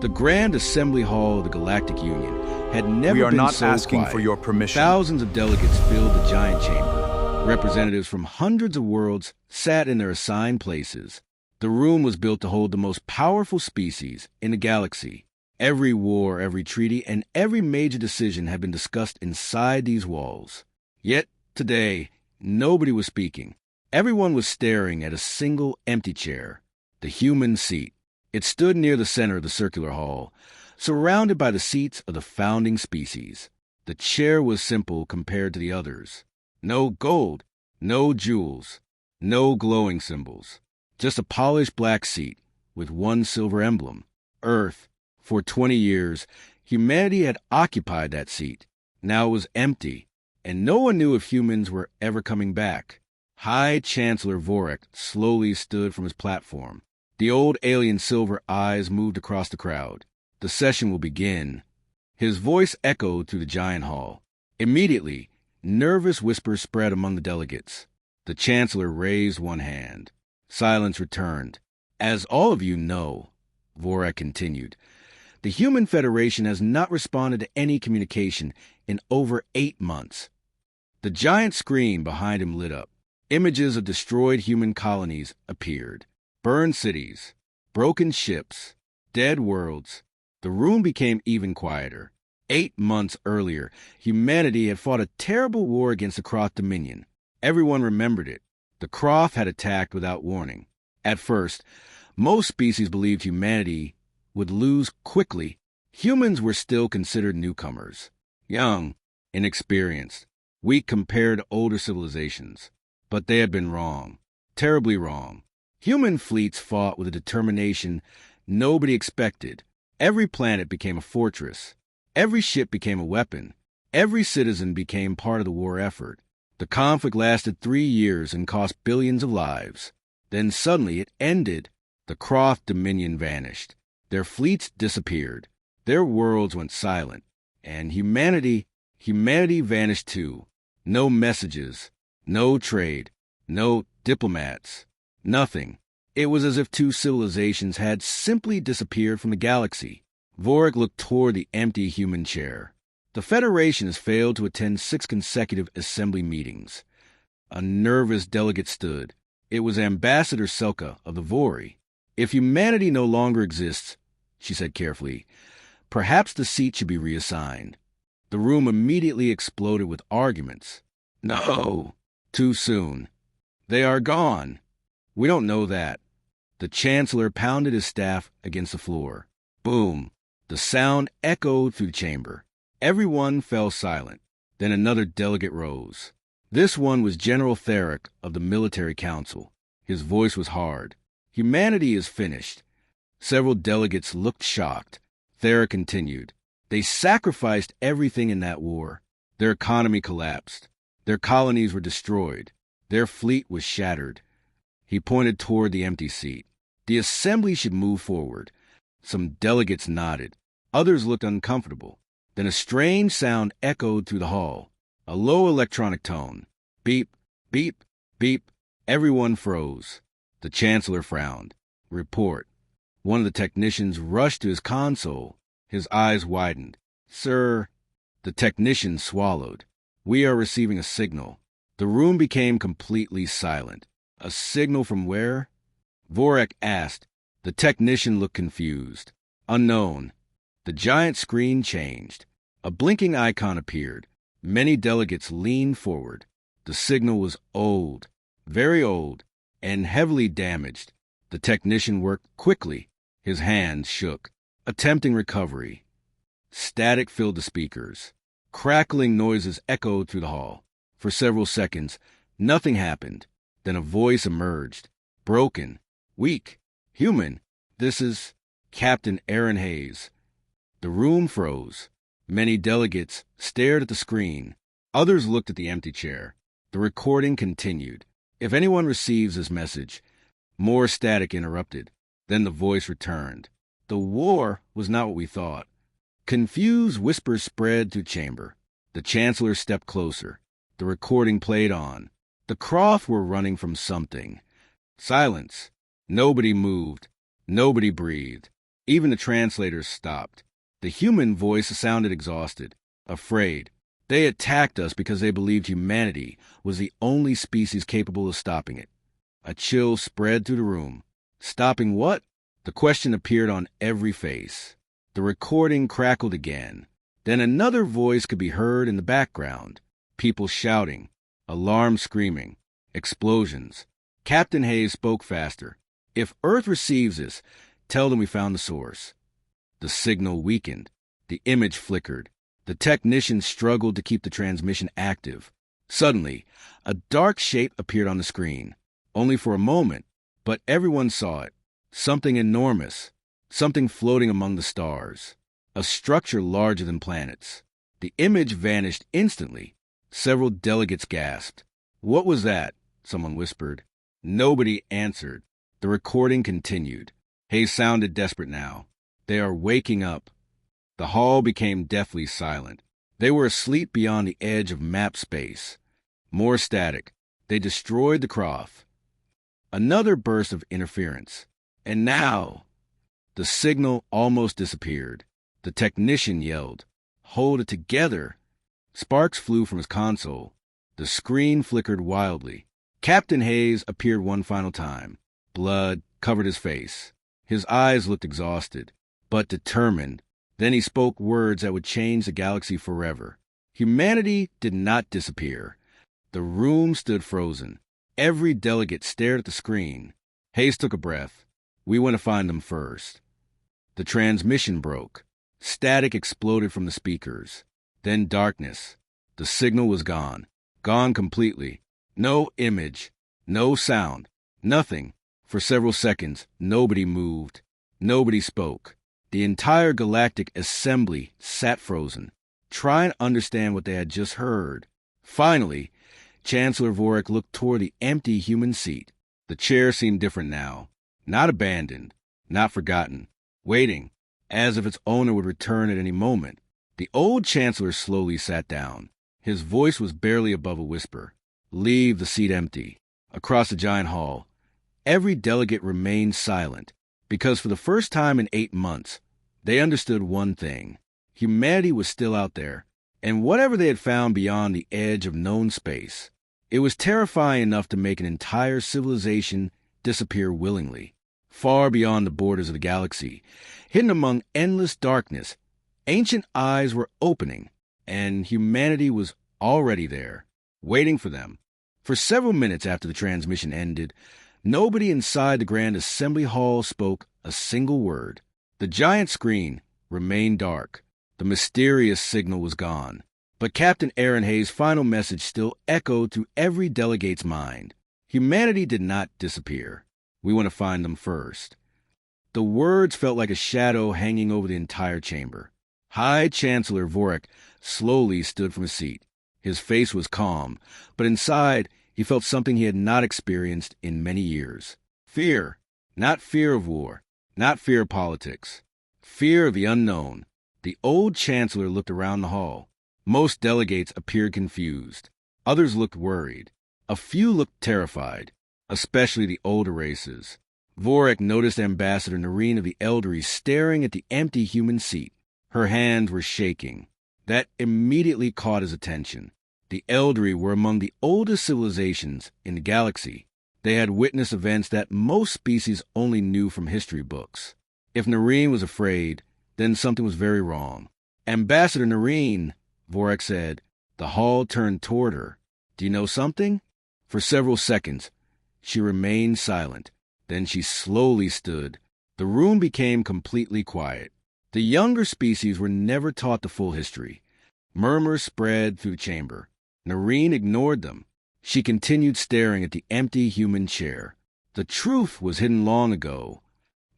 The Grand Assembly Hall of the Galactic Union had never been so quiet. We are not asking for your permission. Thousands of delegates filled the giant chamber. Representatives from hundreds of worlds sat in their assigned places. The room was built to hold the most powerful species in the galaxy. Every war, every treaty, and every major decision had been discussed inside these walls. Yet, today, nobody was speaking. Everyone was staring at a single empty chair, the human seat. It stood near the center of the circular hall, surrounded by the seats of the founding species. The chair was simple compared to the others. No gold, no jewels, no glowing symbols. Just a polished black seat with one silver emblem. Earth. For 20 years, humanity had occupied that seat. Now it was empty, and no one knew if humans were ever coming back. High Chancellor Vorak slowly stood from his platform. The old alien silver eyes moved across the crowd. The session will begin. His voice echoed through the giant hall. Immediately, nervous whispers spread among the delegates. The Chancellor raised one hand. Silence returned. As all of you know, Vorak continued, the Human Federation has not responded to any communication in over 8 months. The giant screen behind him lit up. Images of destroyed human colonies appeared. Burned cities, broken ships, dead worlds. The room became even quieter. 8 months earlier, humanity had fought a terrible war against the Croth Dominion. Everyone remembered it. The Croth had attacked without warning. At first, most species believed humanity would lose quickly. Humans were still considered newcomers, young, inexperienced, weak compared to older civilizations. But they had been wrong, terribly wrong. Human fleets fought with a determination nobody expected. Every planet became a fortress. Every ship became a weapon. Every citizen became part of the war effort. The conflict lasted 3 years and cost billions of lives. Then suddenly it ended. The Croth Dominion vanished. Their fleets disappeared. Their worlds went silent. And humanity vanished too. No messages, no trade, no diplomats. Nothing. It was as if 2 civilizations had simply disappeared from the galaxy. Vorak looked toward the empty human chair. The Federation has failed to attend 6 consecutive assembly meetings. A nervous delegate stood. It was Ambassador Selka of the Vori. If humanity no longer exists, she said carefully, perhaps the seat should be reassigned. The room immediately exploded with arguments. No, too soon. They are gone. We don't know that. The Chancellor pounded his staff against the floor. Boom. The sound echoed through the chamber. Everyone fell silent. Then another delegate rose. This one was General Theric of the Military Council. His voice was hard. Humanity is finished. Several delegates looked shocked. Theric continued. They sacrificed everything in that war. Their economy collapsed. Their colonies were destroyed. Their fleet was shattered. He pointed toward the empty seat. The assembly should move forward. Some delegates nodded. Others looked uncomfortable. Then a strange sound echoed through the hall. A low electronic tone. Beep, beep, beep. Everyone froze. The Chancellor frowned. Report. One of the technicians rushed to his console. His eyes widened. Sir, the technician swallowed. We are receiving a signal. The room became completely silent. A signal from where? Vorak asked. The technician looked confused. Unknown. The giant screen changed. A blinking icon appeared. Many delegates leaned forward. The signal was old, very old, and heavily damaged. The technician worked quickly. His hands shook, attempting recovery. Static filled the speakers. Crackling noises echoed through the hall. For several seconds, nothing happened. Then a voice emerged. Broken, weak, human. This is Captain Aaron Hayes. The room froze. Many delegates stared at the screen. Others looked at the empty chair. The recording continued. If anyone receives this message, more static interrupted. Then the voice returned. The war was not what we thought. Confused whispers spread through the chamber. The Chancellor stepped closer. The recording played on. The Croth were running from something. Silence. Nobody moved. Nobody breathed. Even the translators stopped. The human voice sounded exhausted, afraid. They attacked us because they believed humanity was the only species capable of stopping it. A chill spread through the room. Stopping what? The question appeared on every face. The recording crackled again. Then another voice could be heard in the background. People shouting, alarm screaming, explosions. Captain Hayes spoke faster. If Earth receives this, tell them we found the source. The signal weakened. The image flickered. The technician struggled to keep the transmission active. Suddenly, a dark shape appeared on the screen. Only for a moment, but everyone saw it. Something enormous. Something floating among the stars. A structure larger than planets. The image vanished instantly. Several delegates gasped. "What was that?" someone whispered. Nobody answered. The recording continued. Hayes sounded desperate now. "They are waking up." The hall became deathly silent. They were asleep beyond the edge of map space. More static. They destroyed the Croft. Another burst of interference. And now, the signal almost disappeared. The technician yelled, "Hold it together!" Sparks flew from his console. The screen flickered wildly. Captain Hayes appeared one final time. Blood covered his face. His eyes looked exhausted, but determined. Then he spoke words that would change the galaxy forever. Humanity did not disappear. The room stood frozen. Every delegate stared at the screen. Hayes took a breath. "We want to find them first." The transmission broke. Static exploded from the speakers. Then darkness. The signal was gone. Gone completely. No image. No sound. Nothing. For several seconds, nobody moved. Nobody spoke. The entire galactic assembly sat frozen, trying to understand what they had just heard. Finally, Chancellor Vorik looked toward the empty human seat. The chair seemed different now. Not abandoned. Not forgotten. Waiting, as if its owner would return at any moment. The old Chancellor slowly sat down. His voice was barely above a whisper. "Leave the seat empty." Across the giant hall, every delegate remained silent, because for the first time in 8 months, they understood one thing. Humanity was still out there, and whatever they had found beyond the edge of known space, it was terrifying enough to make an entire civilization disappear willingly. Far beyond the borders of the galaxy, hidden among endless darkness, ancient eyes were opening, and humanity was already there, waiting for them. For several minutes after the transmission ended, nobody inside the Grand Assembly Hall spoke a single word. The giant screen remained dark. The mysterious signal was gone. But Captain Aaron Hayes' final message still echoed through every delegate's mind. Humanity did not disappear. We want to find them first. The words felt like a shadow hanging over the entire chamber. High Chancellor Vorik slowly stood from his seat. His face was calm, but inside he felt something he had not experienced in many years. Fear. Not fear of war. Not fear of politics. Fear of the unknown. The old Chancellor looked around the hall. Most delegates appeared confused. Others looked worried. A few looked terrified, especially the older races. Vorik noticed Ambassador Noreen of the Eldery staring at the empty human seat. Her hands were shaking. That immediately caught his attention. The Eldery were among the oldest civilizations in the galaxy. They had witnessed events that most species only knew from history books. If Noreen was afraid, then something was very wrong. "Ambassador Noreen," Vorik said. The hall turned toward her. "Do you know something?" For several seconds, she remained silent. Then she slowly stood. The room became completely quiet. The younger species were never taught the full history. Murmurs spread through the chamber. Noreen ignored them. She continued staring at the empty human chair. The truth was hidden long ago.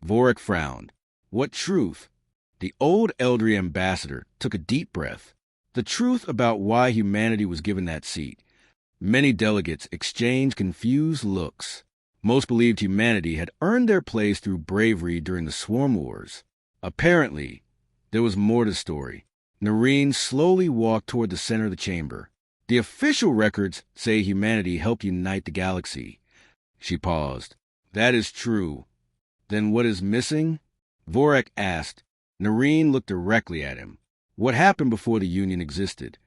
Vorik frowned. What truth? The old elderly ambassador took a deep breath. The truth about why humanity was given that seat. Many delegates exchanged confused looks. Most believed humanity had earned their place through bravery during the Swarm Wars. Apparently, there was more to the story. Noreen slowly walked toward the center of the chamber. The official records say humanity helped unite the galaxy. She paused. That is true. Then what is missing? Vorak asked. Noreen looked directly at him. What happened before the Union existed?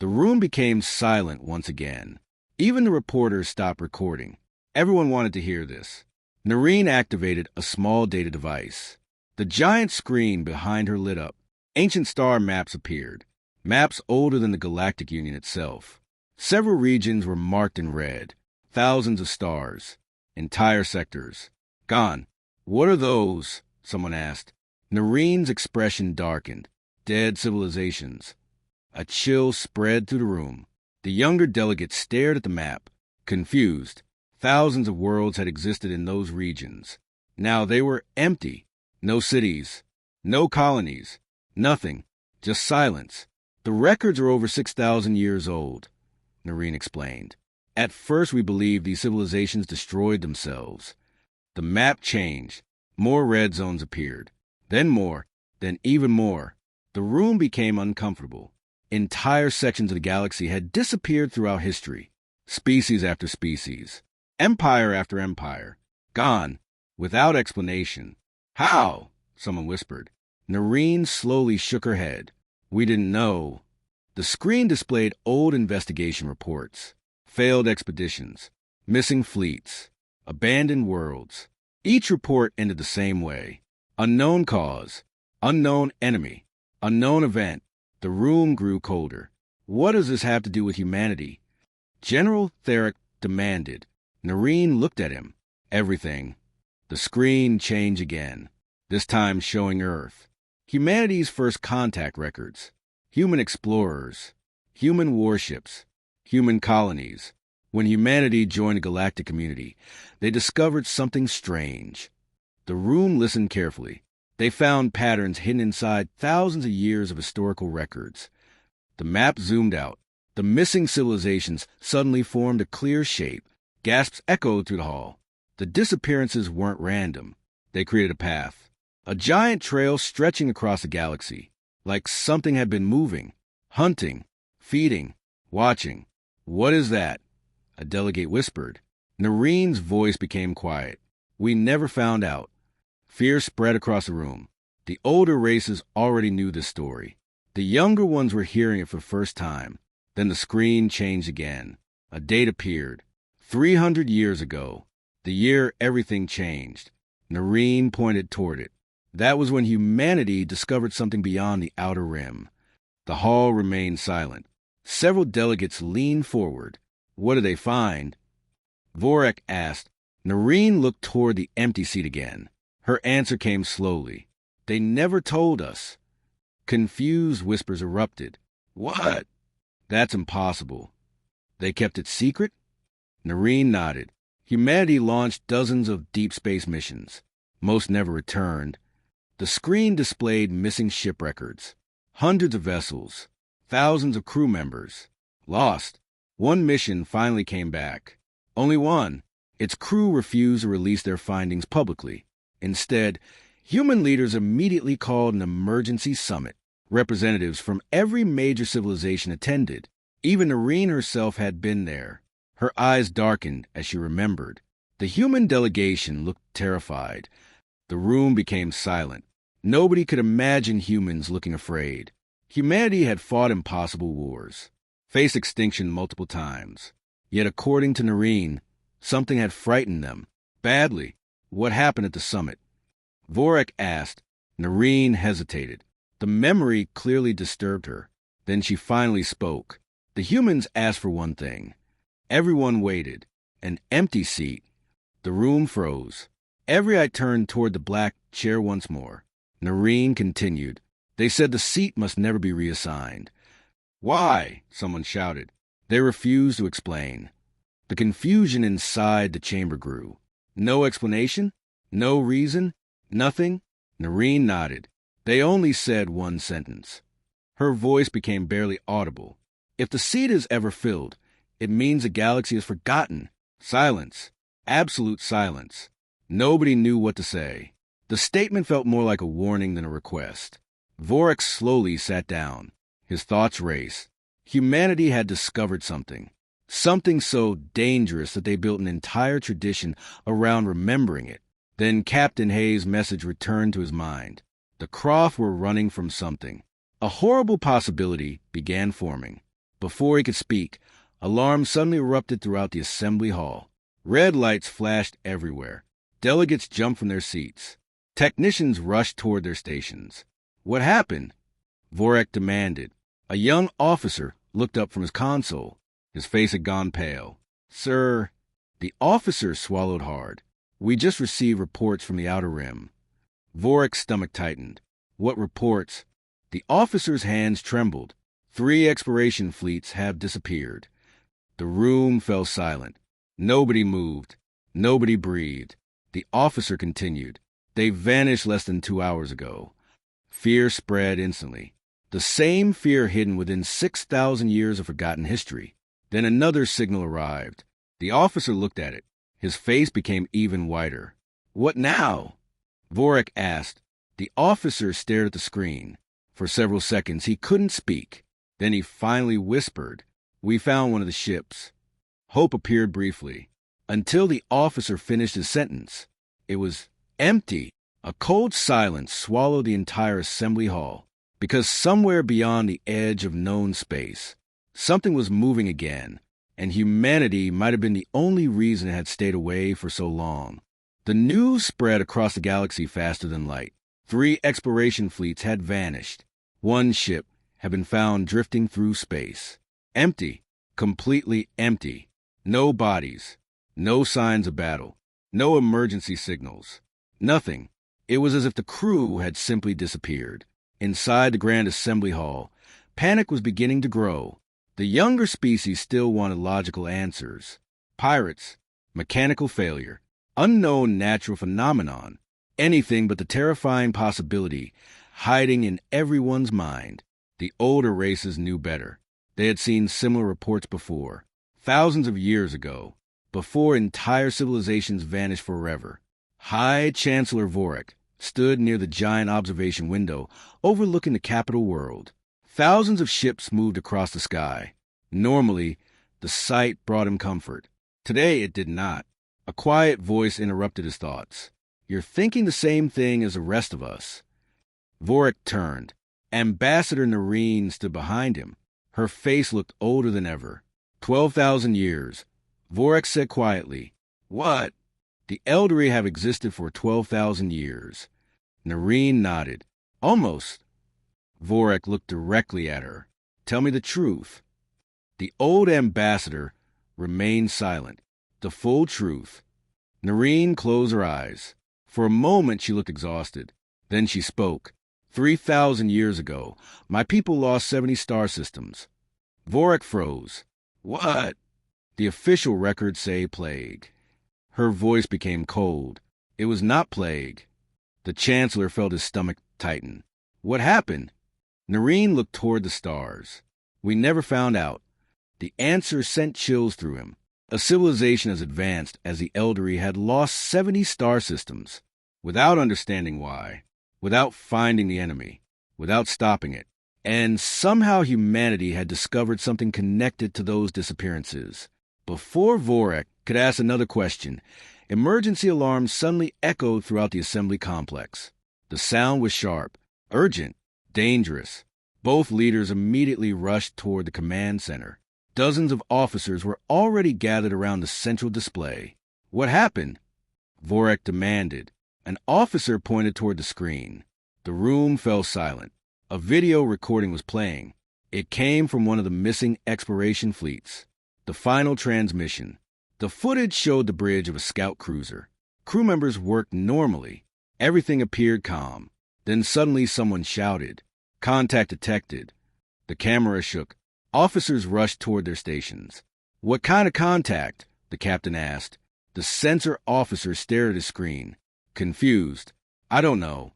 The room became silent once again. Even the reporters stopped recording. Everyone wanted to hear this. Noreen activated a small data device. The giant screen behind her lit up. Ancient star maps appeared. Maps older than the Galactic Union itself. Several regions were marked in red. Thousands of stars. Entire sectors. Gone. What are those? Someone asked. Noreen's expression darkened. Dead civilizations. A chill spread through the room. The younger delegates stared at the map, confused. Thousands of worlds had existed in those regions. Now they were empty. No cities. No colonies. Nothing. Just silence. The records are over 6,000 years old, Noreen explained. At first we believed these civilizations destroyed themselves. The map changed. More red zones appeared. Then more. Then even more. The room became uncomfortable. Entire sections of the galaxy had disappeared throughout history. Species after species. Empire after empire. Gone. Without explanation. How? Someone whispered. Noreen slowly shook her head. We didn't know. The screen displayed old investigation reports. Failed expeditions. Missing fleets. Abandoned worlds. Each report ended the same way. Unknown cause. Unknown enemy. Unknown event. The room grew colder. What does this have to do with humanity? General Theric demanded. Noreen looked at him. Everything. The screen changed again, this time showing Earth. Humanity's first contact records. Human explorers. Human warships. Human colonies. When humanity joined the galactic community, they discovered something strange. The room listened carefully. They found patterns hidden inside thousands of years of historical records. The map zoomed out. The missing civilizations suddenly formed a clear shape. Gasps echoed through the hall. The disappearances weren't random. They created a path. A giant trail stretching across the galaxy. Like something had been moving, hunting, feeding, watching. What is that? A delegate whispered. Noreen's voice became quiet. We never found out. Fear spread across the room. The older races already knew this story. The younger ones were hearing it for the first time. Then the screen changed again. A date appeared. 300 years ago. The year everything changed. Noreen pointed toward it. That was when humanity discovered something beyond the outer rim. The hall remained silent. Several delegates leaned forward. What did they find? Vorak asked. Noreen looked toward the empty seat again. Her answer came slowly. They never told us. Confused whispers erupted. What? That's impossible. They kept it secret? Noreen nodded. Humanity launched dozens of deep space missions. Most never returned. The screen displayed missing ship records. Hundreds of vessels. Thousands of crew members. Lost. One mission finally came back. Only one. Its crew refused to release their findings publicly. Instead, human leaders immediately called an emergency summit. Representatives from every major civilization attended. Even Noreen herself had been there. Her eyes darkened as she remembered. The human delegation looked terrified. The room became silent. Nobody could imagine humans looking afraid. Humanity had fought impossible wars, faced extinction multiple times. Yet according to Noreen, something had frightened them. Badly. What happened at the summit? Vorak asked. Noreen hesitated. The memory clearly disturbed her. Then she finally spoke. The humans asked for one thing. Everyone waited. An empty seat. The room froze. Every eye turned toward the black chair once more. Noreen continued. They said the seat must never be reassigned. Why? Someone shouted. They refused to explain. The confusion inside the chamber grew. No explanation? No reason? Nothing? Noreen nodded. They only said one sentence. Her voice became barely audible. If the seat is ever filled, it means the galaxy is forgotten. Silence. Absolute silence. Nobody knew what to say. The statement felt more like a warning than a request. Vorak slowly sat down. His thoughts raced. Humanity had discovered something. Something so dangerous that they built an entire tradition around remembering it. Then Captain Hayes' message returned to his mind. The Croft were running from something. A horrible possibility began forming. Before he could speak, alarms suddenly erupted throughout the assembly hall. Red lights flashed everywhere. Delegates jumped from their seats. Technicians rushed toward their stations. What happened? Vorak demanded. A young officer looked up from his console. His face had gone pale. Sir, the officer swallowed hard. We just received reports from the Outer Rim. Vorak's stomach tightened. What reports? The officer's hands trembled. 3 exploration fleets have disappeared. The room fell silent. Nobody moved. Nobody breathed. The officer continued. They vanished less than 2 hours ago. Fear spread instantly. The same fear hidden within 6,000 years of forgotten history. Then another signal arrived. The officer looked at it. His face became even whiter. What now? Vorak asked. The officer stared at the screen. For several seconds he couldn't speak. Then he finally whispered, We found one of the ships. Hope appeared briefly, until the officer finished his sentence. It was empty. A cold silence swallowed the entire assembly hall, because somewhere beyond the edge of known space, something was moving again, and humanity might have been the only reason it had stayed away for so long. The news spread across the galaxy faster than light. 3 exploration fleets had vanished. 1 ship had been found drifting through space. Empty, completely empty. No bodies, no signs of battle, no emergency signals, nothing. It was as if the crew had simply disappeared. Inside the Grand Assembly Hall, panic was beginning to grow. The younger species still wanted logical answers. Pirates, mechanical failure, unknown natural phenomenon, anything but the terrifying possibility hiding in everyone's mind. The older races knew better. They had seen similar reports before, thousands of years ago, before entire civilizations vanished forever. High Chancellor Vorak stood near the giant observation window overlooking the capital world. Thousands of ships moved across the sky. Normally, the sight brought him comfort. Today it did not. A quiet voice interrupted his thoughts. You're thinking the same thing as the rest of us. Vorak turned. Ambassador Noreen stood behind him. Her face looked older than ever. 12,000 years. Vorak said quietly, What? The Elderly have existed for 12,000 years. Noreen nodded. Almost. Vorak looked directly at her. Tell me the truth. The old ambassador remained silent. The full truth. Noreen closed her eyes. For a moment she looked exhausted. Then she spoke. 3,000 years ago, my people lost 70 star systems. Vorak froze. What? The official records say plague. Her voice became cold. It was not plague. The Chancellor felt his stomach tighten. What happened? Noreen looked toward the stars. We never found out. The answer sent chills through him. A civilization as advanced as the Elderly had lost 70 star systems, without understanding why, without finding the enemy, without stopping it. And somehow humanity had discovered something connected to those disappearances. Before Vorak could ask another question, emergency alarms suddenly echoed throughout the assembly complex. The sound was sharp, urgent, dangerous. Both leaders immediately rushed toward the command center. Dozens of officers were already gathered around the central display. What happened? Vorak demanded. An officer pointed toward the screen. The room fell silent. A video recording was playing. It came from one of the missing exploration fleets. The final transmission. The footage showed the bridge of a scout cruiser. Crew members worked normally. Everything appeared calm. Then suddenly someone shouted. Contact detected. The camera shook. Officers rushed toward their stations. What kind of contact? The captain asked. The sensor officer stared at his screen, confused. I don't know.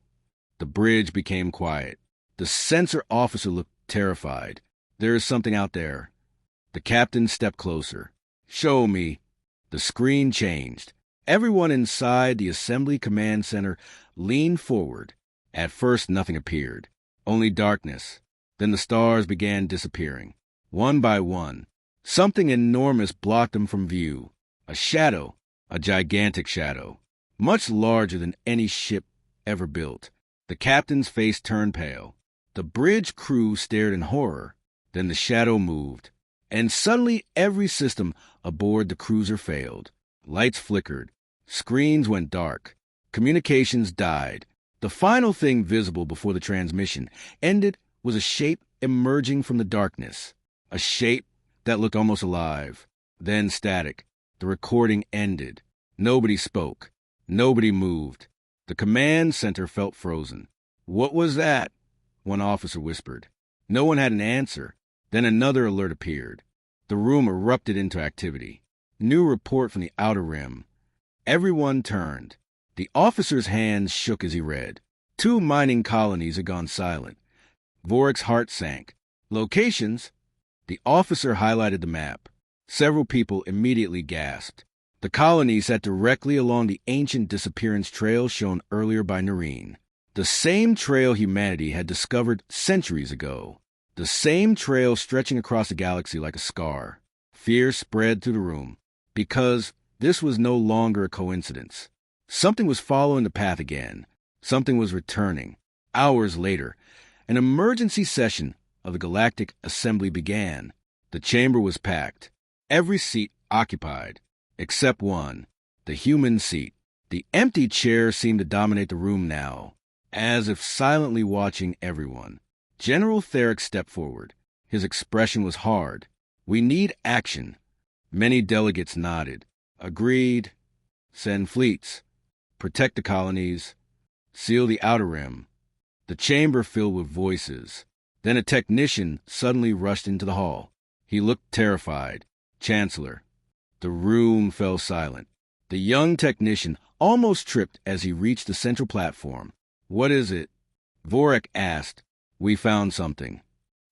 The bridge became quiet. The sensor officer looked terrified. There is something out there. The captain stepped closer. Show me. The screen changed. Everyone inside the assembly command center leaned forward. At first, nothing appeared. Only darkness. Then the stars began disappearing. One by one. Something enormous blocked them from view. A shadow. A gigantic shadow. much larger than any ship ever built. The captain's face turned pale. The bridge crew stared in horror. Then the shadow moved, and suddenly every system aboard the cruiser failed. Lights flickered. Screens went dark. Communications died. The final thing visible before the transmission ended was a shape emerging from the darkness. A shape that looked almost alive. Then static. The recording ended. Nobody spoke. Nobody moved. The command center felt frozen. "What was that?" one officer whispered. No one had an answer. Then another alert appeared. The room erupted into activity. New report from the outer rim. Everyone turned. The officer's hands shook as he read. 2 mining colonies had gone silent. Vorek's heart sank. Locations? The officer highlighted the map. Several people immediately gasped. The colony sat directly along the ancient disappearance trail shown earlier by Noreen. The same trail humanity had discovered centuries ago. The same trail stretching across the galaxy like a scar. Fear spread through the room, because this was no longer a coincidence. Something was following the path again. Something was returning. Hours later, an emergency session of the Galactic Assembly began. The chamber was packed. Every seat occupied, except one, the human seat. The empty chair seemed to dominate the room now, as if silently watching everyone. General Therick stepped forward. His expression was hard. "We need action." Many delegates nodded. "Agreed. Send fleets. Protect the colonies. Seal the outer rim." The chamber filled with voices. Then a technician suddenly rushed into the hall. He looked terrified. "Chancellor." The room fell silent. The young technician almost tripped as he reached the central platform. "What is it?" Vorek asked. "We found something."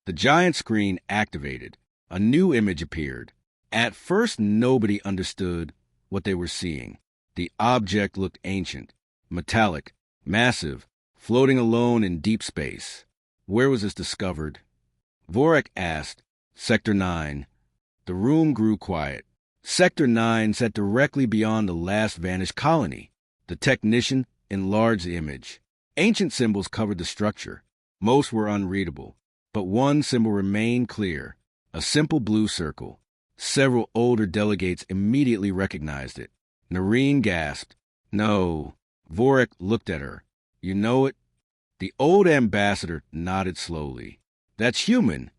The giant screen activated. A new image appeared. At first, nobody understood what they were seeing. The object looked ancient, metallic, massive, floating alone in deep space. Where was this discovered? Vorek asked. "Sector 9. The room grew quiet. Sector 9 sat directly beyond the last vanished colony. The technician enlarged the image. Ancient symbols covered the structure. Most were unreadable, but one symbol remained clear, a simple blue circle. Several older delegates immediately recognized it. Noreen gasped. "No." Vorek looked at her. "You know it?" The old ambassador nodded slowly. "That's human."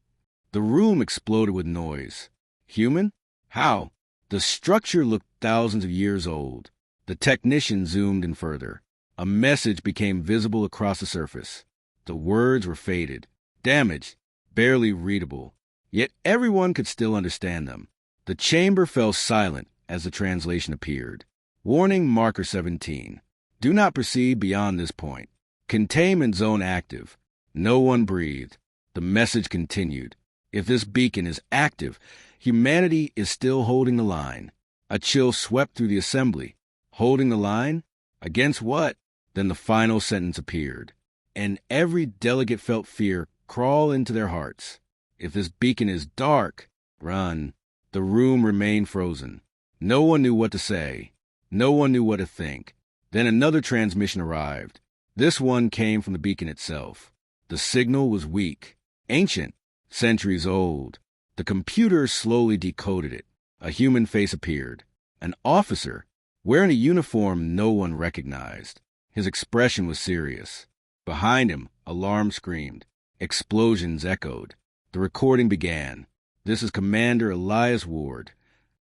The room exploded with noise. Human? How? The structure looked thousands of years old. The technician zoomed in further. A message became visible across the surface. The words were faded, damaged, barely readable. Yet everyone could still understand them. The chamber fell silent as the translation appeared. Warning marker 17. Do not proceed beyond this point. Containment zone active. No one breathed. The message continued. If this beacon is active, humanity is still holding the line. A chill swept through the assembly. Holding the line? Against what? Then the final sentence appeared, and every delegate felt fear crawl into their hearts. If this beacon is dark, run. The room remained frozen. No one knew what to say. No one knew what to think. Then another transmission arrived. This one came from the beacon itself. The signal was weak, ancient, centuries old. The computer slowly decoded it. A human face appeared. An officer, wearing a uniform no one recognized. His expression was serious. Behind him, alarm screamed. Explosions echoed. The recording began. "This is Commander Elias Ward."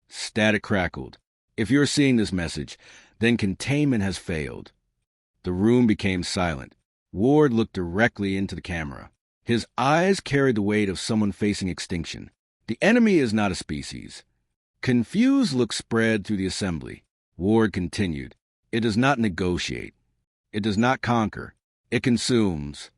Static crackled. "If you're seeing this message, then containment has failed." The room became silent. Ward looked directly into the camera. His eyes carried the weight of someone facing extinction. "The enemy is not a species." Confused looks spread through the assembly. Ward continued. "It does not negotiate. It does not conquer. It consumes."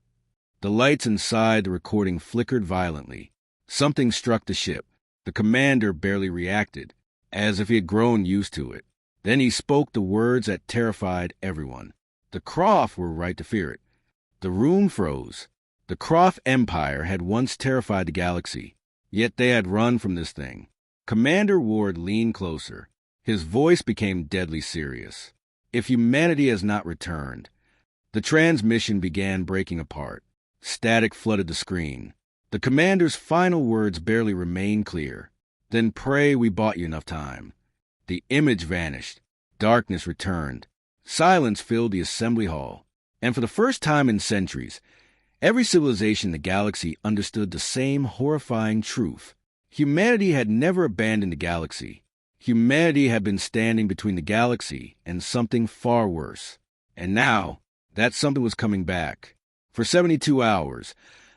The lights inside the recording flickered violently. Something struck the ship. The commander barely reacted, as if he had grown used to it. Then he spoke the words that terrified everyone. The Croft were right to fear it. The room froze. The Croft Empire had once terrified the galaxy, yet they had run from this thing. Commander Ward leaned closer. His voice became deadly serious. if humanity has not returned. The transmission began breaking apart. Static flooded the screen. The commander's final words barely remained clear. Then pray we bought you enough time. The image vanished. Darkness returned. Silence filled the assembly hall. And for the first time in centuries, every civilization in the galaxy understood the same horrifying truth. Humanity had never abandoned the galaxy. Humanity had been standing between the galaxy and something far worse. And now, that something was coming back. For 72 hours,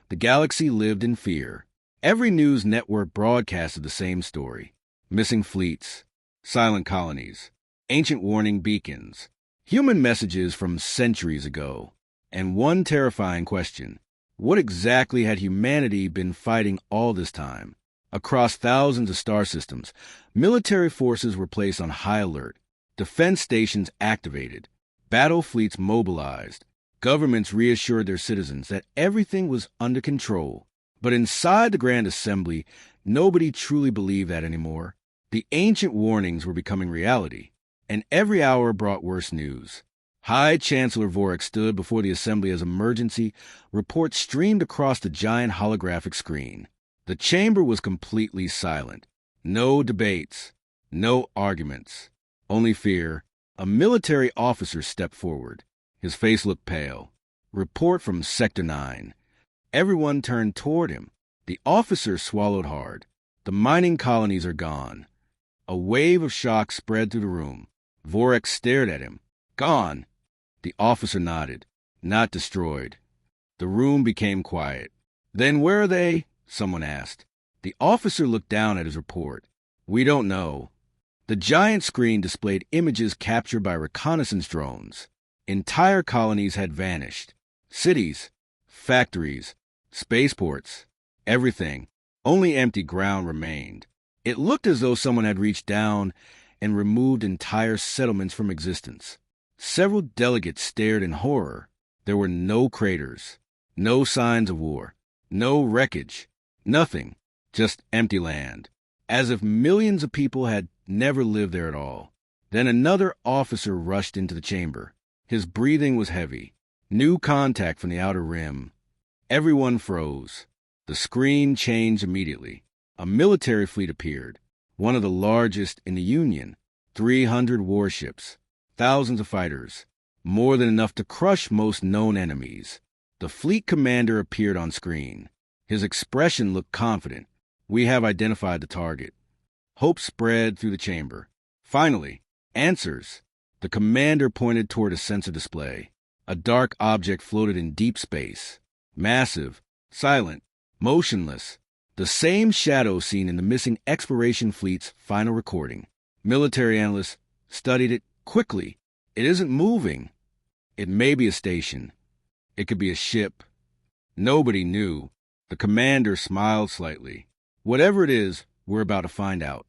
the galaxy lived in fear. Every news network broadcasted the same story. Missing fleets, silent colonies, ancient warning beacons, human messages from centuries ago. And one terrifying question: what exactly had humanity been fighting all this time? Across thousands of star systems, military forces were placed on high alert, defense stations activated, battle fleets mobilized. Governments reassured their citizens that everything was under control. But inside the Grand Assembly, nobody truly believed that anymore. The ancient warnings were becoming reality, and every hour brought worse news. High Chancellor Vorik stood before the Assembly as emergency reports streamed across the giant holographic screen. The chamber was completely silent. No debates, no arguments, only fear. A military officer stepped forward. His face looked pale. Report from Sector 9. Everyone turned toward him. The officer swallowed hard. The mining colonies are gone. A wave of shock spread through the room. Vorik stared at him. Gone. The officer nodded. Not destroyed. The room became quiet. Then where are they? Someone asked. The officer looked down at his report. We don't know. The giant screen displayed images captured by reconnaissance drones. Entire colonies had vanished. Cities, factories, spaceports, everything. Only empty ground remained. It looked as though someone had reached down and removed entire settlements from existence. Several delegates stared in horror. There were no craters, no signs of war, no wreckage, nothing, just empty land, as if millions of people had never lived there at all. Then another officer rushed into the chamber. His breathing was heavy. New contact from the outer rim. Everyone froze. The screen changed immediately. A military fleet appeared, one of the largest in the Union. 300 warships, thousands of fighters, more than enough to crush most known enemies. The fleet commander appeared on screen. His expression looked confident. We have identified the target. Hope spread through the chamber. Finally, answers. The commander pointed toward a sensor display. A dark object floated in deep space. Massive, silent, motionless. The same shadow seen in the missing exploration fleet's final recording. Military analysts studied it quickly. It isn't moving. It may be a station. It could be a ship. Nobody knew. The commander smiled slightly. Whatever it is, we're about to find out.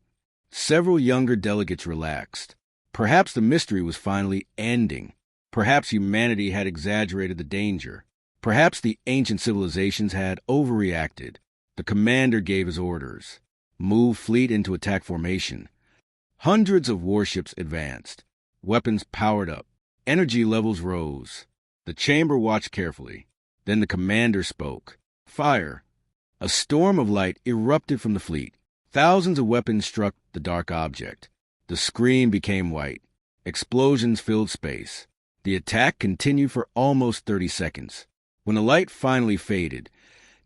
Several younger delegates relaxed. Perhaps the mystery was finally ending. Perhaps humanity had exaggerated the danger. Perhaps the ancient civilizations had overreacted. The commander gave his orders. Move fleet into attack formation. Hundreds of warships advanced. Weapons powered up. Energy levels rose. The chamber watched carefully. Then the commander spoke. Fire. A storm of light erupted from the fleet. Thousands of weapons struck the dark object. The screen became white. Explosions filled space. The attack continued for almost 30 seconds. When the light finally faded,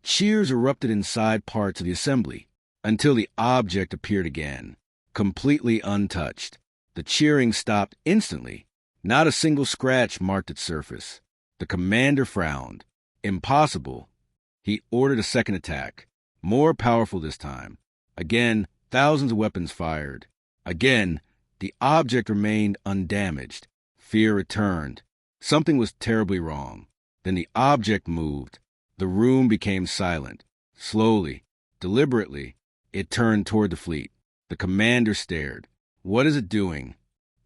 cheers erupted inside parts of the assembly, until the object appeared again, completely untouched. The cheering stopped instantly. Not a single scratch marked its surface. The commander frowned. Impossible. He ordered a second attack, more powerful this time. Again, thousands of weapons fired. Again, the object remained undamaged. Fear returned. Something was terribly wrong. Then the object moved. The room became silent. Slowly, deliberately, it turned toward the fleet. The commander stared. What is it doing?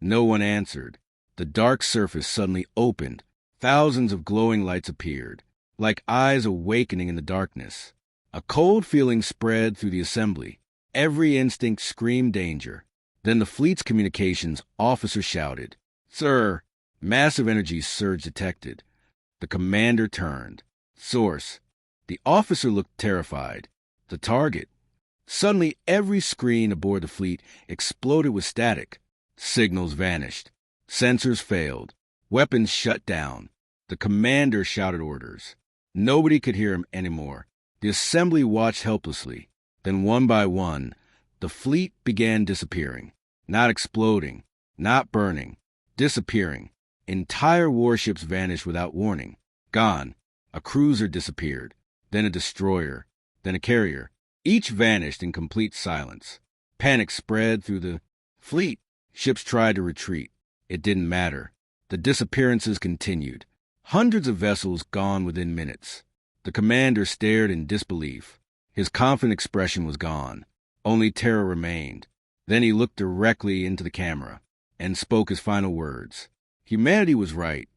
No one answered. The dark surface suddenly opened. Thousands of glowing lights appeared, like eyes awakening in the darkness. A cold feeling spread through the assembly. Every instinct screamed danger. Then the fleet's communications officer shouted, "Sir, Massive energy surge detected. The commander turned. Source. The officer looked terrified. The target. Suddenly, every screen aboard the fleet exploded with static. Signals vanished. Sensors failed. Weapons shut down. The commander shouted orders. Nobody could hear him anymore. The assembly watched helplessly. Then, one by one, the fleet began disappearing. Not exploding, not burning, disappearing. Entire warships vanished without warning. Gone. A cruiser disappeared, then a destroyer, then a carrier. Each vanished in complete silence. Panic spread through the fleet. Ships tried to retreat. It didn't matter. The disappearances continued. Hundreds of vessels gone within minutes. The commander stared in disbelief. His confident expression was gone. Only terror remained. Then he looked directly into the camera and spoke his final words. Humanity was right.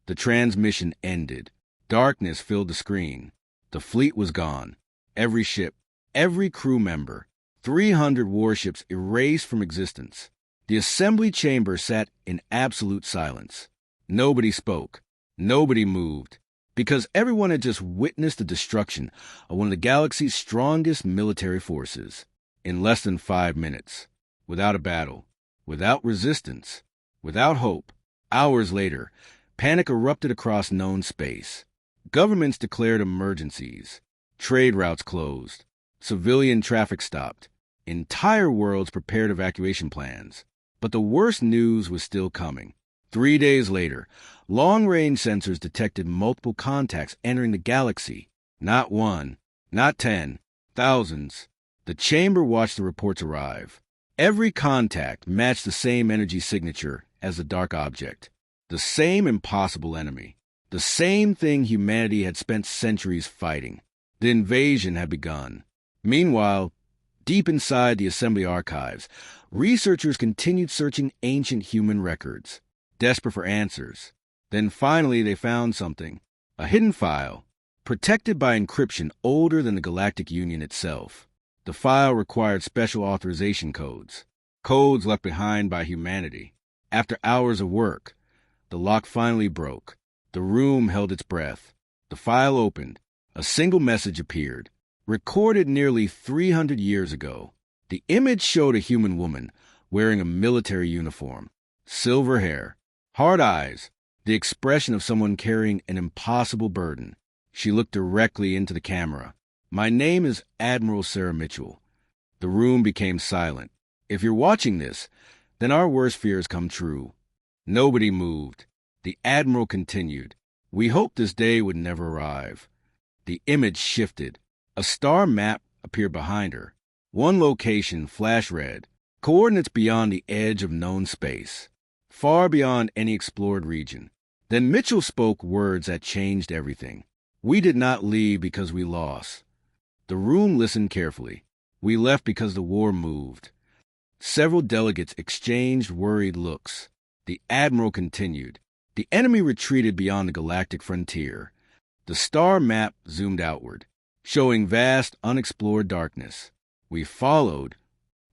The transmission ended. Darkness filled the screen. The fleet was gone. Every ship, every crew member, 300 warships erased from existence. The assembly chamber sat in absolute silence. Nobody spoke. Nobody moved. Because everyone had just witnessed the destruction of one of the galaxy's strongest military forces. In less than 5 minutes. Without a battle. Without resistance. Without hope. Hours later, panic erupted across known space. Governments declared emergencies. Trade routes closed. Civilian traffic stopped. Entire worlds prepared evacuation plans. But the worst news was still coming. 3 days later, long-range sensors detected multiple contacts entering the galaxy. Not one, not 10, thousands. The chamber watched the reports arrive. Every contact matched the same energy signature as the dark object. The same impossible enemy. The same thing humanity had spent centuries fighting. The invasion had begun. Meanwhile, deep inside the assembly archives, researchers continued searching ancient human records, desperate for answers. Then finally they found something. A hidden file, protected by encryption older than the Galactic Union itself. The file required special authorization codes. Codes left behind by humanity. After hours of work, the lock finally broke. The room held its breath. The file opened. A single message appeared, recorded nearly 300 years ago. The image showed a human woman wearing a military uniform, silver hair, hard eyes, the expression of someone carrying an impossible burden. She looked directly into the camera. "My name is Admiral Sarah Mitchell." The room became silent. "If you're watching this, then our worst fears come true." Nobody moved. The Admiral continued. "We hoped this day would never arrive." The image shifted. A star map appeared behind her. One location flashed red, coordinates beyond the edge of known space, far beyond any explored region. Then Mitchell spoke words that changed everything. "We did not leave because we lost." The room listened carefully. "We left because the war moved." Several delegates exchanged worried looks. The Admiral continued. "The enemy retreated beyond the galactic frontier." The star map zoomed outward, showing vast, unexplored darkness. "We followed."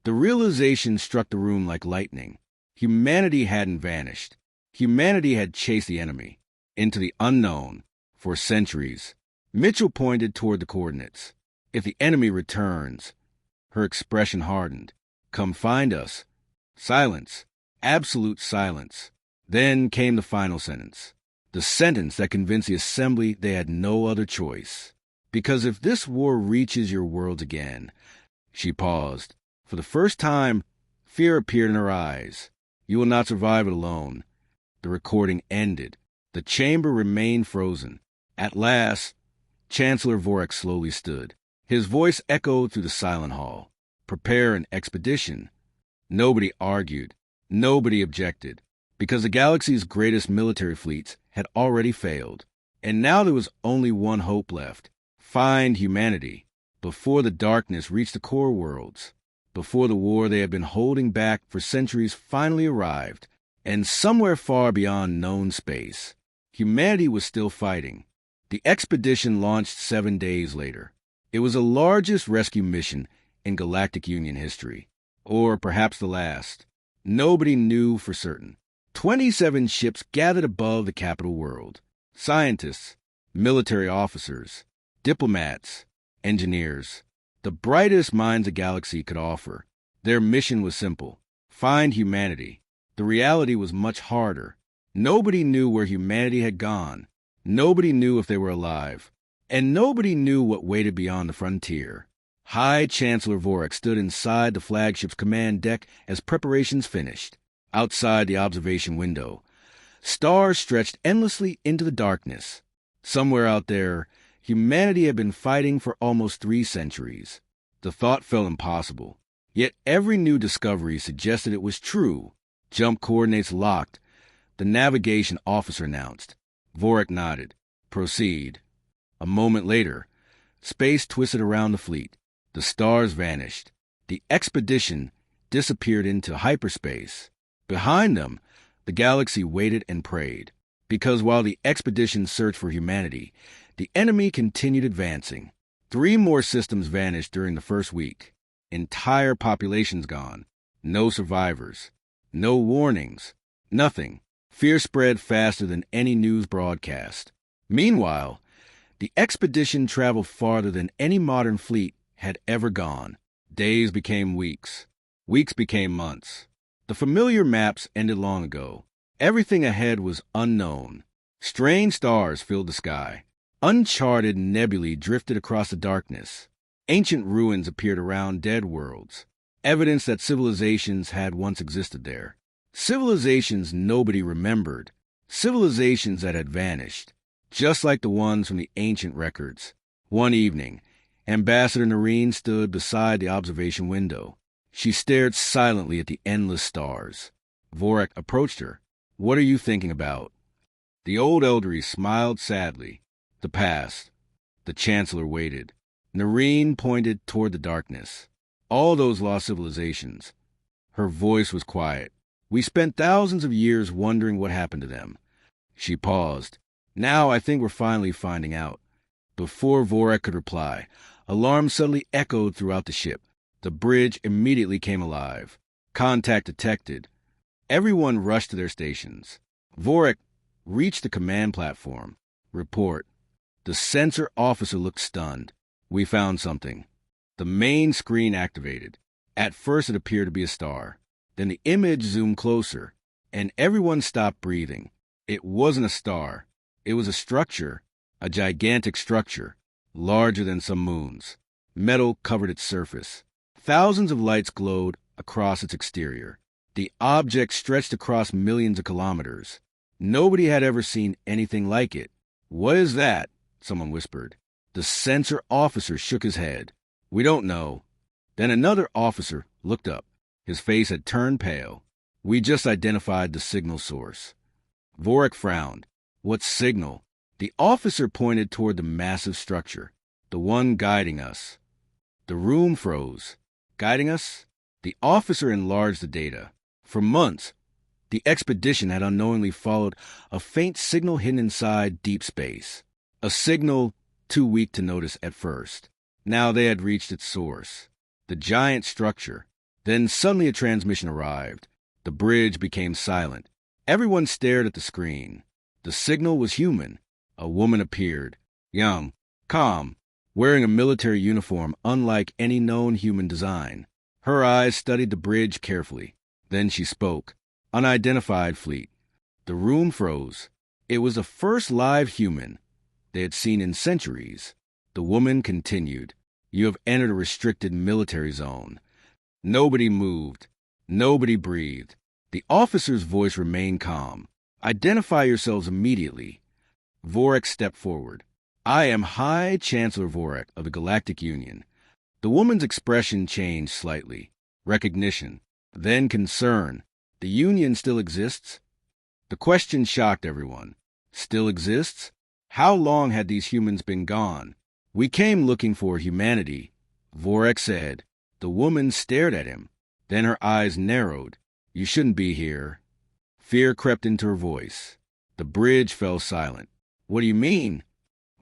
The realization struck the room like lightning. Humanity hadn't vanished. Humanity had chased the enemy into the unknown for centuries. Mitchell pointed toward the coordinates. "If the enemy returns," her expression hardened, "come find us." Silence. Absolute silence. Then came the final sentence. The sentence that convinced the assembly they had no other choice. "Because if this war reaches your world again." She paused. For the first time, fear appeared in her eyes. "You will not survive it alone." The recording ended. The chamber remained frozen. At last, Chancellor Vorak slowly stood. His voice echoed through the silent hall. "Prepare an expedition." Nobody argued. Nobody objected. Because the galaxy's greatest military fleets had already failed. And now there was only one hope left. Find humanity before the darkness reached the core worlds. Before the war they had been holding back for centuries finally arrived. And somewhere far beyond known space, humanity was still fighting. The expedition launched 7 days later. It was the largest rescue mission in Galactic Union history. Or perhaps the last. Nobody knew for certain. 27 ships gathered above the capital world. Scientists, military officers, diplomats, engineers, the brightest minds the galaxy could offer. Their mission was simple: find humanity. The reality was much harder. Nobody knew where humanity had gone. Nobody knew if they were alive. And nobody knew what waited beyond the frontier. High Chancellor Vorik stood inside the flagship's command deck as preparations finished. Outside the observation window, stars stretched endlessly into the darkness. Somewhere out there, humanity had been fighting for almost 3 centuries. The thought felt impossible. Yet every new discovery suggested it was true. Jump coordinates locked, the navigation officer announced. Vorik nodded. Proceed. A moment later, space twisted around the fleet. The stars vanished. The expedition disappeared into hyperspace. Behind them, the galaxy waited and prayed. Because while the expedition searched for humanity, the enemy continued advancing. 3 more systems vanished during the first week. Entire populations gone. No survivors. No warnings. Nothing. Fear spread faster than any news broadcast. Meanwhile, the expedition traveled farther than any modern fleet had ever gone. Days became weeks. Weeks became months. The familiar maps ended long ago. Everything ahead was unknown. Strange stars filled the sky. Uncharted nebulae drifted across the darkness. Ancient ruins appeared around dead worlds, evidence that civilizations had once existed there. Civilizations nobody remembered. Civilizations that had vanished, just like the ones from the ancient records. One evening, Ambassador Noreen stood beside the observation window. She stared silently at the endless stars. Vorik approached her. "What are you thinking about?" The old elderly smiled sadly. "The past." The Chancellor waited. Noreen pointed toward the darkness. "All those lost civilizations." Her voice was quiet. "We spent thousands of years wondering what happened to them." She paused. "Now I think we're finally finding out." Before Vorik could reply, alarms suddenly echoed throughout the ship. The bridge immediately came alive. Contact detected. Everyone rushed to their stations. Vorik reached the command platform. Report. The sensor officer looked stunned. "We found something." The main screen activated. At first it appeared to be a star. Then the image zoomed closer, and everyone stopped breathing. It wasn't a star. It was a structure, a gigantic structure, larger than some moons. Metal covered its surface. Thousands of lights glowed across its exterior. The object stretched across millions of kilometers. Nobody had ever seen anything like it. "What is that?" someone whispered. The sensor officer shook his head. "We don't know." Then another officer looked up. His face had turned pale. "We just identified the signal source." Vorik frowned. "What signal?" The officer pointed toward the massive structure, the one guiding us. The room froze. Guiding us? The officer enlarged the data. For months, the expedition had unknowingly followed a faint signal hidden inside deep space. A signal too weak to notice at first. Now they had reached its source, the giant structure. Then suddenly a transmission arrived. The bridge became silent. Everyone stared at the screen. The signal was human. A woman appeared, young, calm, wearing a military uniform unlike any known human design. Her eyes studied the bridge carefully. Then she spoke. "Unidentified fleet." The room froze. It was the first live human they had seen in centuries. The woman continued. "You have entered a restricted military zone." Nobody moved. Nobody breathed. The officer's voice remained calm. "Identify yourselves immediately." Vorik stepped forward. "I am High Chancellor Vorik of the Galactic Union." The woman's expression changed slightly. Recognition, then concern. "The Union still exists?" The question shocked everyone. Still exists? How long had these humans been gone? "We came looking for humanity," Vorik said. The woman stared at him. Then her eyes narrowed. "You shouldn't be here." Fear crept into her voice. The bridge fell silent. "What do you mean?"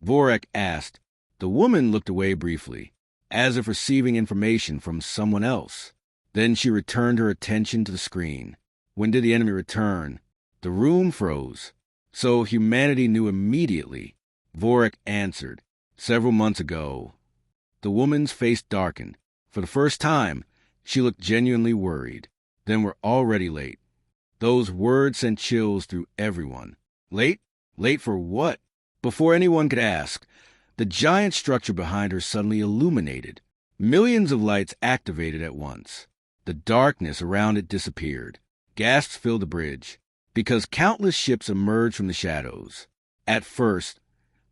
Vorik asked. The woman looked away briefly, as if receiving information from someone else. Then she returned her attention to the screen. "When did the enemy return?" The room froze. So humanity knew immediately. Vorik answered. Several months ago. The woman's face darkened. For the first time, she looked genuinely worried. Then we're already late. Those words sent chills through everyone. Late? Late for what? Before anyone could ask, the giant structure behind her suddenly illuminated. Millions of lights activated at once. The darkness around it disappeared. Gasps filled the bridge, because countless ships emerged from the shadows. At first,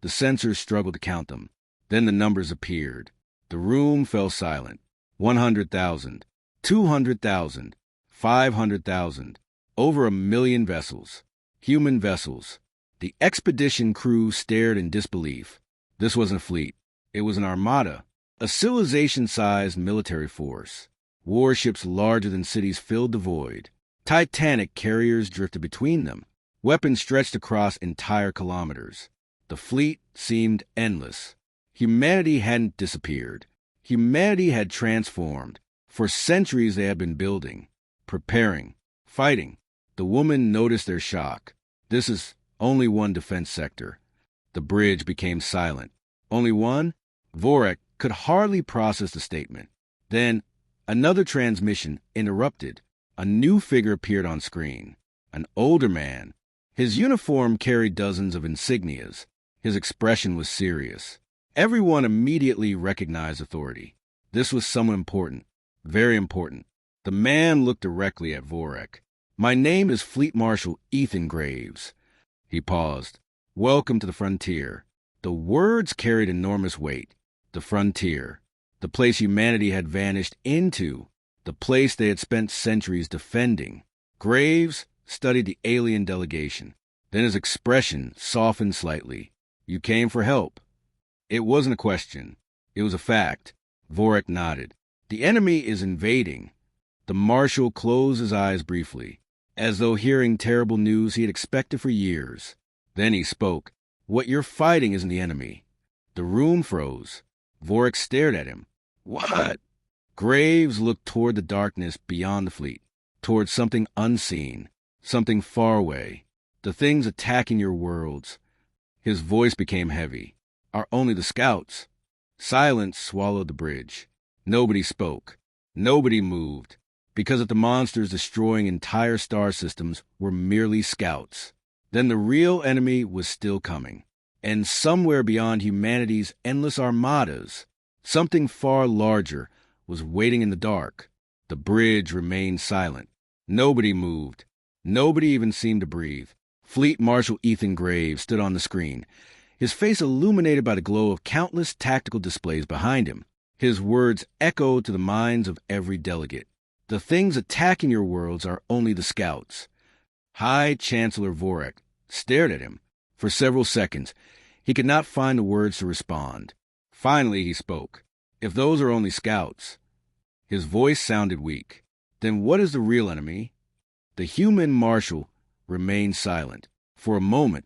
the sensors struggled to count them. Then the numbers appeared. The room fell silent. 100,000, 200,000, 500,000, over 1 million vessels. Human vessels. The expedition crew stared in disbelief. This wasn't a fleet. It was an armada, a civilization-sized military force. Warships larger than cities filled the void. Titanic carriers drifted between them. Weapons stretched across entire kilometers. The fleet seemed endless. Humanity hadn't disappeared. Humanity had transformed. For centuries they had been building, preparing, fighting. The woman noticed their shock. This is only one defense sector. The bridge became silent. Only one? Vorik could hardly process the statement. Then, another transmission interrupted. A new figure appeared on screen. An older man. His uniform carried dozens of insignias. His expression was serious. Everyone immediately recognized authority. This was someone important. Very important. The man looked directly at Vorik. My name is Fleet Marshal Ethan Graves. He paused. Welcome to the frontier. The words carried enormous weight. The frontier. The place humanity had vanished into. The place they had spent centuries defending. Graves studied the alien delegation. Then his expression softened slightly. You came for help. It wasn't a question. It was a fact. Vorik nodded. The enemy is invading. The marshal closed his eyes briefly, as though hearing terrible news he had expected for years. Then he spoke. What you're fighting isn't the enemy. The room froze. Vorik stared at him. What? Graves looked toward the darkness beyond the fleet, toward something unseen, something far away. The things attacking your worlds. His voice became heavy. Are only the scouts. Silence swallowed the bridge. Nobody spoke. Nobody moved. Because if the monsters destroying entire star systems were merely scouts, then the real enemy was still coming. And somewhere beyond humanity's endless armadas, something far larger was waiting in the dark. The bridge remained silent. Nobody moved. Nobody even seemed to breathe. Fleet Marshal Ethan Graves stood on the screen, his face illuminated by the glow of countless tactical displays behind him. His words echoed to the minds of every delegate. The things attacking your worlds are only the scouts. High Chancellor Vorik stared at him. For several seconds, he could not find the words to respond. Finally, he spoke. If those are only scouts. His voice sounded weak. Then what is the real enemy? The human marshal remained silent. For a moment,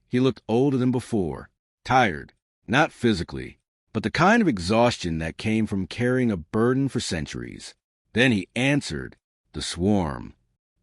he looked older than before, tired, not physically, but the kind of exhaustion that came from carrying a burden for centuries. Then he answered, the swarm.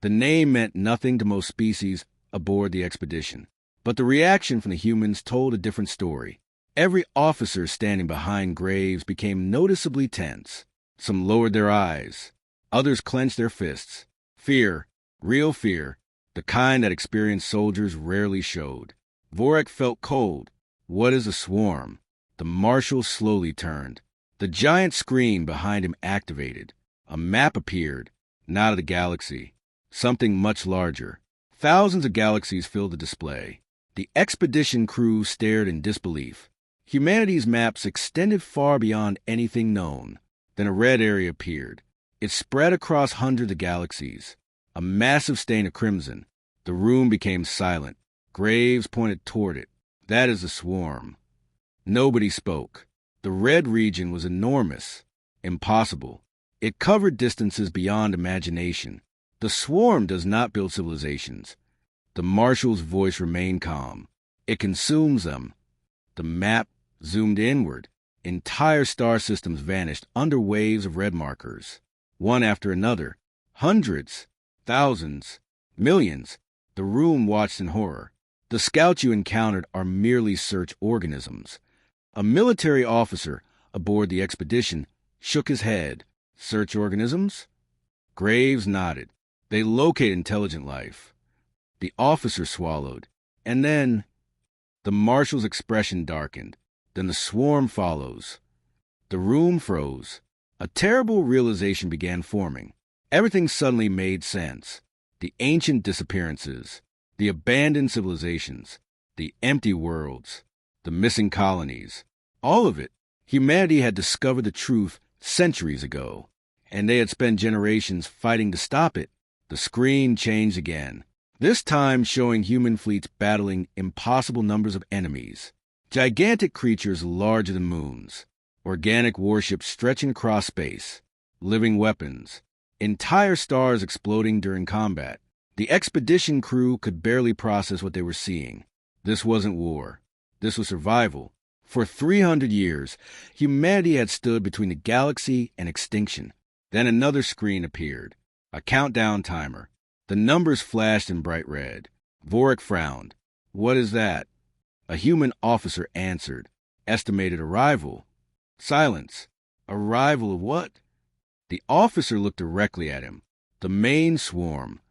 The name meant nothing to most species aboard the expedition, but the reaction from the humans told a different story. Every officer standing behind Graves became noticeably tense. Some lowered their eyes. Others clenched their fists. Fear, real fear, the kind that experienced soldiers rarely showed. Vorik felt cold. What is a swarm? The marshal slowly turned. The giant screen behind him activated. A map appeared, not of the galaxy. Something much larger. Thousands of galaxies filled the display. The expedition crew stared in disbelief. Humanity's maps extended far beyond anything known. Then a red area appeared. It spread across hundreds of galaxies. A massive stain of crimson. The room became silent. Graves pointed toward it. That is a swarm. Nobody spoke. The red region was enormous. Impossible. It covered distances beyond imagination. The swarm does not build civilizations. The marshal's voice remained calm. It consumes them. The map zoomed inward. Entire star systems vanished under waves of red markers. One after another. Hundreds. Thousands. Millions. The room watched in horror. The scouts you encountered are merely search organisms. A military officer aboard the expedition shook his head. Search organisms? Graves nodded. They locate intelligent life. The officer swallowed. And then the marshal's expression darkened. Then the swarm follows. The room froze. A terrible realization began forming. Everything suddenly made sense. The ancient disappearances, the abandoned civilizations, the empty worlds, the missing colonies, all of it. Humanity had discovered the truth centuries ago, and they had spent generations fighting to stop it. The screen changed again, this time showing human fleets battling impossible numbers of enemies. Gigantic creatures larger than moons, organic warships stretching across space, living weapons, entire stars exploding during combat. The expedition crew could barely process what they were seeing. This wasn't war. This was survival. For 300 years, humanity had stood between the galaxy and extinction. Then another screen appeared, a countdown timer. The numbers flashed in bright red. Vorik frowned. "What is that?" A human officer answered. "Estimated arrival." Silence. "Arrival of what?" The officer looked directly at him. "The main swarm."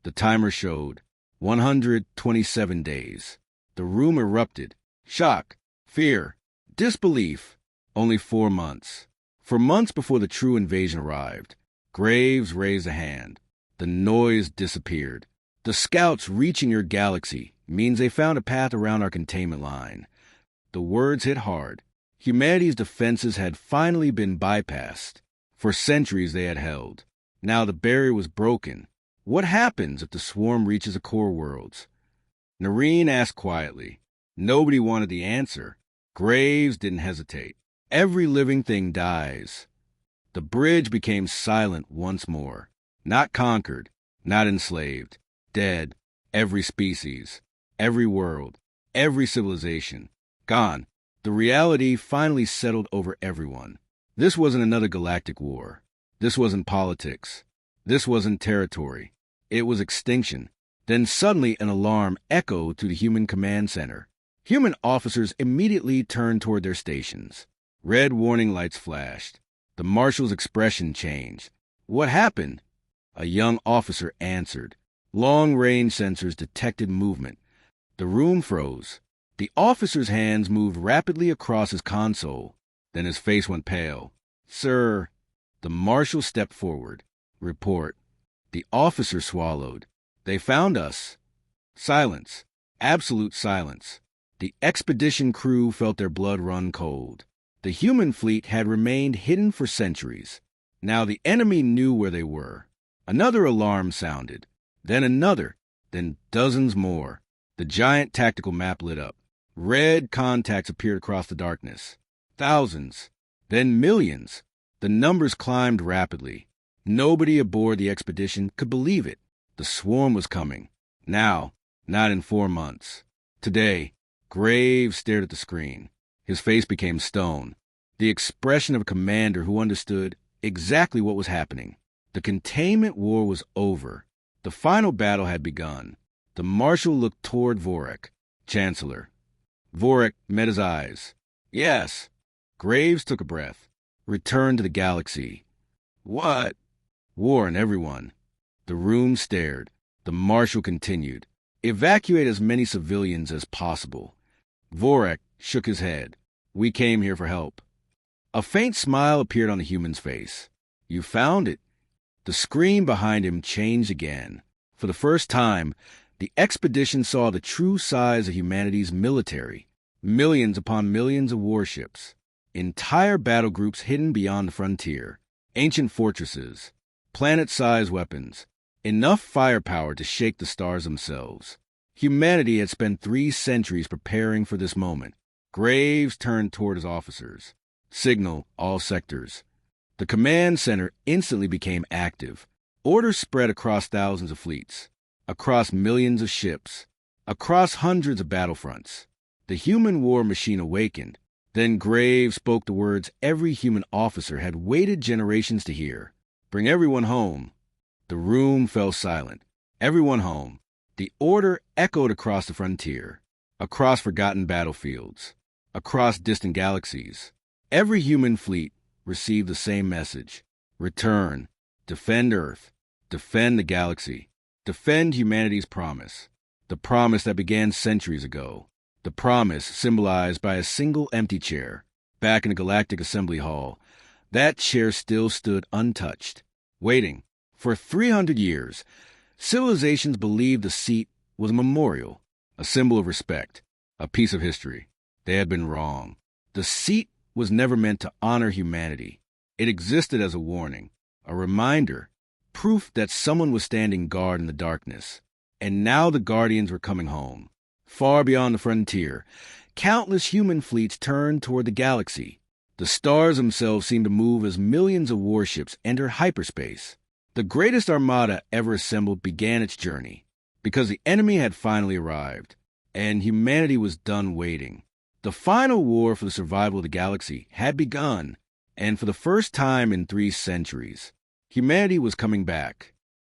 The timer showed 127 days. The room erupted. Shock, fear, disbelief. Only 4 months. For months before the true invasion arrived. Graves raised a hand. The noise disappeared. "The scouts reaching your galaxy means they found a path around our containment line." The words hit hard. Humanity's defenses had finally been bypassed. For centuries they had held. Now the barrier was broken. What happens if the swarm reaches the core worlds? Noreen asked quietly. Nobody wanted the answer. Graves didn't hesitate. Every living thing dies. The bridge became silent once more. Not conquered, not enslaved. Dead. Every species, every world, every civilization. Gone. The reality finally settled over everyone. This wasn't another galactic war. This wasn't politics. This wasn't territory. It was extinction. Then suddenly an alarm echoed through the human command center. Human officers immediately turned toward their stations. Red warning lights flashed. The marshal's expression changed. "What happened?" A young officer answered. Long-range sensors detected movement. The room froze. The officer's hands moved rapidly across his console. Then his face went pale. "Sir." The marshal stepped forward. "Report." The officer swallowed. "They found us." Silence. Absolute silence. The expedition crew felt their blood run cold. The human fleet had remained hidden for centuries. Now the enemy knew where they were. Another alarm sounded. Then another. Then dozens more. The giant tactical map lit up. Red contacts appeared across the darkness. Thousands. Then millions. The numbers climbed rapidly. Nobody aboard the expedition could believe it. The swarm was coming. Now, not in 4 months. Today. Graves stared at the screen. His face became stone. The expression of a commander who understood exactly what was happening. The containment war was over. The final battle had begun. The marshal looked toward Vorik. "Chancellor." Vorik met his eyes. "Yes." Graves took a breath. "Return to the galaxy." "What?" "War on everyone." The room stared. The marshal continued. "Evacuate as many civilians as possible." Vorik shook his head. "We came here for help." A faint smile appeared on the human's face. "You found it." The screen behind him changed again. For the first time, the expedition saw the true size of humanity's military. Millions upon millions of warships. Entire battle groups hidden beyond the frontier. Ancient fortresses. Planet-sized weapons. Enough firepower to shake the stars themselves. Humanity had spent 3 centuries preparing for this moment. Graves turned toward his officers. "Signal all sectors." The command center instantly became active. Orders spread across thousands of fleets, across millions of ships, across hundreds of battlefronts. The human war machine awakened. Then Graves spoke the words every human officer had waited generations to hear. "Bring everyone home." The room fell silent. Everyone home. The order echoed across the frontier, across forgotten battlefields, across distant galaxies. Every human fleet received the same message: return, defend Earth, defend the galaxy, defend humanity's promise. The promise that began centuries ago. The promise symbolized by a single empty chair back in the Galactic Assembly Hall. That chair still stood untouched, waiting. For 300 years, civilizations believed the seat was a memorial, a symbol of respect, a piece of history. They had been wrong. The seat was never meant to honor humanity. It existed as a warning, a reminder, proof that someone was standing guard in the darkness. And now the Guardians were coming home. Far beyond the frontier, countless human fleets turned toward the galaxy. The stars themselves seemed to move as millions of warships entered hyperspace. The greatest armada ever assembled began its journey, because the enemy had finally arrived, and humanity was done waiting. The final war for the survival of the galaxy had begun, and for the first time in 3 centuries, humanity was coming back.